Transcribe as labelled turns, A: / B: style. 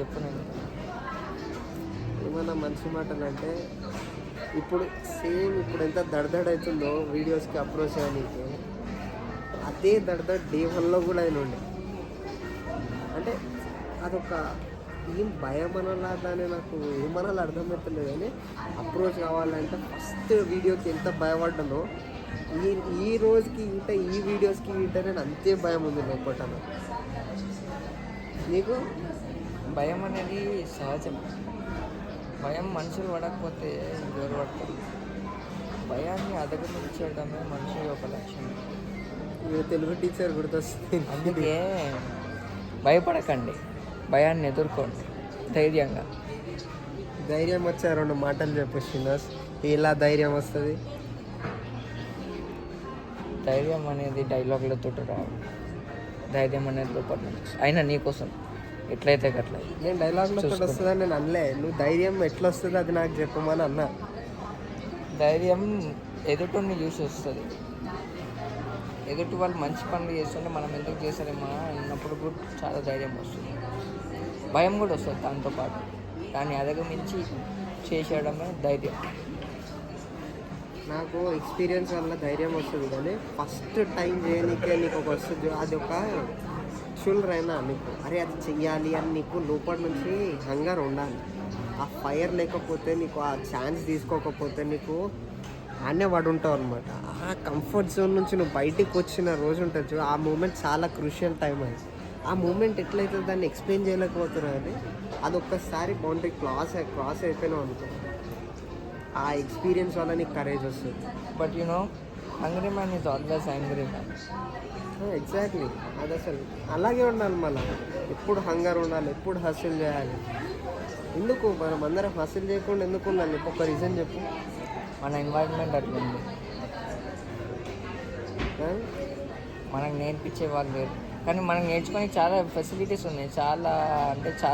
A: చెప్పు నేను.
B: ఏమన్నా మంచి మాటలు అంటే ఇప్పుడు సేమ్ ఇప్పుడు ఎంత దడదడవుతుందో వీడియోస్కి అప్రోచ్ అయ్యడానికి అదే దడదడ డే 1లో కూడా అయిన ఉండే. అంటే అదొక ఏం భయం అనాలా దాన్ని నాకు ఏమనాలో అర్థమవుతలేదు. కానీ అప్రోచ్ కావాలంటే ఫస్ట్ వీడియోకి ఎంత భయపడ్డానో ఈ ఈ రోజుకి ఈ వీడియోస్కి నేను అంతే భయం ఉంది లోపల. నీకు
A: భయం అనేది సహజం. భయం మనుషులు పడకపోతే ఎవరు పడతారు? భయాన్ని అధిగమించడమే మనిషి యొక్క లక్ష్యం.
B: మీరు తెలుగు టీచర్ గుర్తొస్తుంది.
A: అందుకే భయపడకండి, భయాన్ని ఎదుర్కోండి ధైర్యంగా.
B: ధైర్యం వచ్చే 2 మాటలు చెప్పు శ్రీనివాస్. ఎలా ధైర్యం వస్తుంది?
A: ధైర్యం అనేది డైలాగులతో రావు. ధైర్యం అనేది లోపల నుంచి అయినా నీకోసం ఎట్లయితే అట్లా.
B: నేను డైలాగ్లో వస్తుందని నేను అనలే. నువ్వు ధైర్యం ఎట్లా వస్తుంది అది నాకు చెప్పమని అన్నా.
A: ధైర్యం ఎదుటిని చూసి వస్తుంది. ఎదుటి వాళ్ళు మంచి పనులు చేస్తుంటే మనం ఎందుకు చేస్తారేమో అన్నప్పుడు కూడా చాలా ధైర్యం వస్తుంది. భయం కూడా వస్తుంది దాంతోపాటు. దాన్ని అధిగమించి చేసేయడమే ధైర్యం.
B: నాకు ఎక్స్పీరియన్స్ వల్ల ధైర్యం వస్తుంది. కానీ ఫస్ట్ టైం చేయనీకే నీకు ఒక వస్తుంది. అది ఒక షుల్రైనా నీకు అరే అది చెయ్యాలి అని నీకు లోపల నుంచి హంగర్ ఉండాలి. ఆ ఫైర్ లేకపోతే నీకు ఆ ఛాన్స్ తీసుకోకపోతే నీకు ఆనే పడి ఉంటావు అనమాట. ఆ కంఫర్ట్ జోన్ నుంచి నువ్వు బయటికి వచ్చిన రోజు ఉంటుంది. ఆ మూమెంట్ చాలా క్రూషియల్ టైం అది. ఆ మూమెంట్ ఎట్లయితే దాన్ని ఎక్స్ప్లెయిన్ చేయలేకపోతున్నావు. అని అది ఒక్కసారి బౌండరీ క్రాస్ అయిపోయినావు అనుకో, ఆ ఎక్స్పీరియన్స్ వల్ల నీకు కరేజ్ వస్తుంది.
A: But you know hungry man is always angry man.
B: Exactly, అది అసలు అలాగే ఉండాలి. మళ్ళీ ఎప్పుడు హంగర్ ఉండాలి, ఎప్పుడు హసిల్ చేయాలి. ఎందుకు మనం అందరం హసిల్ చేయకుండా ఎందుకు ఉండాలి? ఒక రీజన్ చెప్పు.
A: మన ఎన్వైరన్మెంట్ అట్లా ఉంది. మనకు నేర్పించే వాళ్ళు లేరు. కానీ మనం నేర్చుకొని చాలా ఫెసిలిటీస్ ఉన్నాయి. చాలా అంటే చాలా